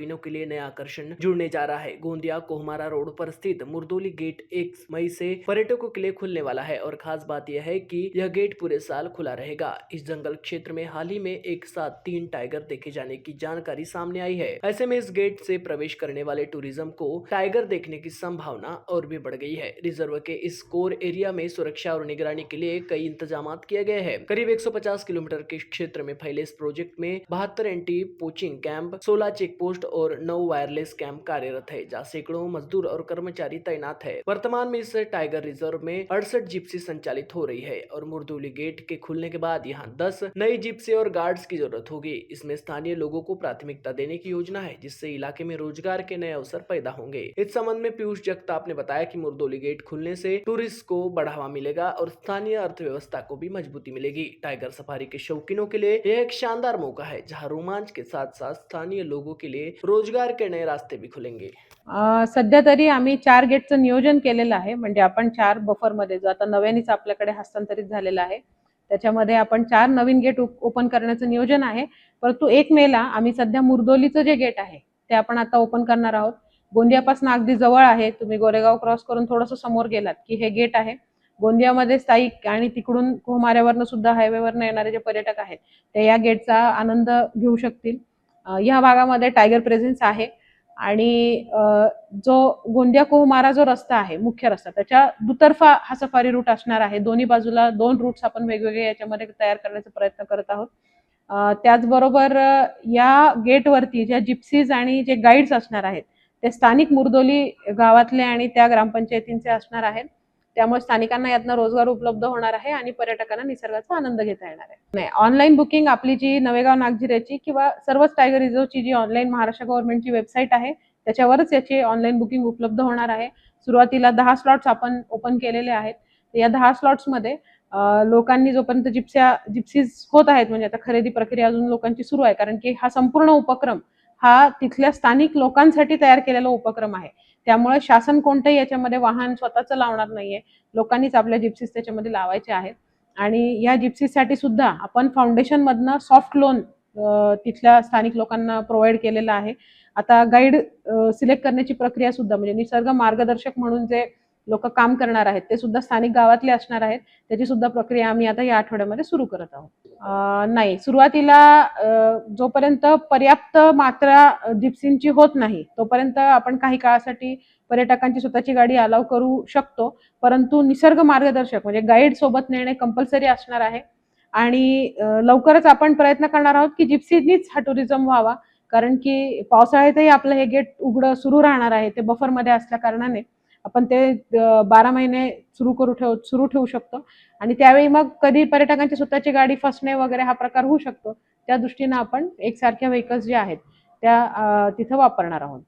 शौकीनों के लिए नया आकर्षण जुड़ने जा रहा है। गोंदिया कोहमारा रोड पर स्थित मुरदोली गेट 1 मई से पर्यटकों के लिए खुलने वाला है और खास बात यह है कि यह गेट पूरे साल खुला रहेगा। इस जंगल क्षेत्र में हाल ही में एक साथ 3 टाइगर देखे जाने की जानकारी सामने आई है। ऐसे में इस गेट से प्रवेश करने वाले टूरिज्म को टाइगर देखने की संभावना और भी बढ़ गई है। रिजर्व के इस कोर एरिया में सुरक्षा और निगरानी के लिए कई इंतजाम किए गए हैं। करीब 150 किलोमीटर के क्षेत्र में फैले इस प्रोजेक्ट में 72 anti poaching camp, 16 check post और 9 वायरलेस कैंप कार्यरत है, जहाँ सैकड़ों मजदूर और कर्मचारी तैनात है। वर्तमान में इस टाइगर रिजर्व में 68 जिप्सी संचालित हो रही है और मुरदोली गेट के खुलने के बाद यहाँ 10 नई जिप्सी और गार्ड्स की जरूरत होगी। इसमें स्थानीय लोगों को प्राथमिकता देने की योजना है, जिससे इलाके में रोजगार के नए अवसर पैदा होंगे। इस संबंध में पीयूष जगताप ने बताया कि मुरदोली गेट खुलने से टूरिस्ट को बढ़ावा मिलेगा और स्थानीय अर्थव्यवस्था को भी मजबूती मिलेगी। टाइगर सफारी के शौकीनों के लिए यह एक शानदार मौका है, जहां रोमांच के साथ साथ स्थानीय लोगों के लिए रोजगार के नए रास्ते भी खुलेंगे। सध्या तरी आम्ही 4 गेटचं नियोजन केलेलं आहे। म्हणजे आपण 4 बफरमध्ये जो आता नव्यानेच आपल्याकडे हस्तांतरित झालेला आहे, त्याच्यामध्ये आपण 4 नवीन गेट ओपन करण्याचं नियोजन आहे। परंतु 1 मेला आम्ही सध्या मुरदोलीचं जे गेट आहे ते आपण आता ओपन करणार आहोत। गोंदियापासून अगदी जवळ आहे। तुम्ही गोरेगाव क्रॉस करून थोडंसं समोर गेलात की हे गेट आहे। गोंदियामध्ये स्थायिक आणि तिकडून कोहमाऱ्यावरनं सुद्धा हायवेवरनं येणारे जे पर्यटक आहेत ते या गेटचा आनंद घेऊ शकतील। या भागामध्ये टायगर प्रेझेन्स आहे आणि जो गोंदिया कोहमारा जो रस्ता आहे, मुख्य रस्ता, त्याच्या दुतर्फा हा सफारी रूट असणार आहे। दोन्ही बाजूला 2 रूट्स आपण वेगवेगळे याच्यामध्ये तयार करण्याचा प्रयत्न करत आहोत। त्याचबरोबर या गेटवरती ज्या जिप्सीज आणि जे गाईड्स असणार आहेत ते स्थानिक मुरदोली गावातले आणि त्या ग्रामपंचायतींचे असणार आहेत। त्यामुळे स्थानिकांना यातनं रोजगार उपलब्ध होणार आहे आणि पर्यटकांना निसर्गाचा आनंद घेता येणार आहे। नाही, ऑनलाईन बुकिंग आपली जी नवेगाव नागझिऱ्याची किंवा सर्वच टायगर रिझर्वची जी ऑनलाईन महाराष्ट्र गव्हर्नमेंटची वेबसाईट आहे त्याच्यावरच याची ऑनलाईन बुकिंग उपलब्ध होणार आहे। सुरुवातीला 10 स्लॉट्स आपण ओपन केलेले आहेत। या 10 स्लॉट्समध्ये लोकांनी जोपर्यंत जिप्सीज होत आहेत, म्हणजे आता खरेदी प्रक्रिया अजून लोकांची सुरू आहे, कारण की हा संपूर्ण उपक्रम हा तिथल्या स्थानिक लोकांसाठी तयार केलेला उपक्रम आहे। त्यामुळे शासन कोणतेही याच्यामध्ये वाहन स्वतःचं लावणार नाहीये, लोकांनीच आपल्या जिप्सीज त्याच्यामध्ये लावायचे आहेत। आणि या जिप्सीसाठी सुद्धा आपण फाउंडेशन मधनं सॉफ्ट लोन तिथल्या स्थानिक लोकांना प्रोव्हाइड केलेलं आहे। आता गाईड सिलेक्ट करण्याची प्रक्रिया सुद्धा, म्हणजे निसर्ग मार्गदर्शक म्हणून जे लोक काम करणार आहेत ते सुद्धा स्थानिक गावातले असणार आहेत। त्याची सुद्धा प्रक्रिया आम्ही आता या आठवड्यामध्ये सुरू करत आहोत। नाही, सुरुवातीला जोपर्यंत पर्याप्त मात्रा जिप्सींची होत नाही तोपर्यंत आपण काही काळासाठी पर्यटकांची स्वतःची गाडी अलाव करू शकतो, परंतु निसर्ग मार्गदर्शक म्हणजे गाईड सोबत नेणे कंपल्सरी असणार आहे। आणि लवकरच आपण प्रयत्न करणार आहोत की जिप्सीनीच हा टुरिझम व्हावा, कारण की पावसाळ्यातही आपलं हे गेट उघडं सुरू राहणार आहे। ते बफरमध्ये असल्या कारणाने आपण ते 12 महिने सुरू ठेवू शकतो आणि त्यावेळी मग कधी पर्यटकांची स्वतःची गाडी फसणे वगैरे हा प्रकार होऊ शकतो। त्या दृष्टीने आपण एकसारख्या व्हेकल्स जे आहेत त्या तिथे वापरणार आहोत।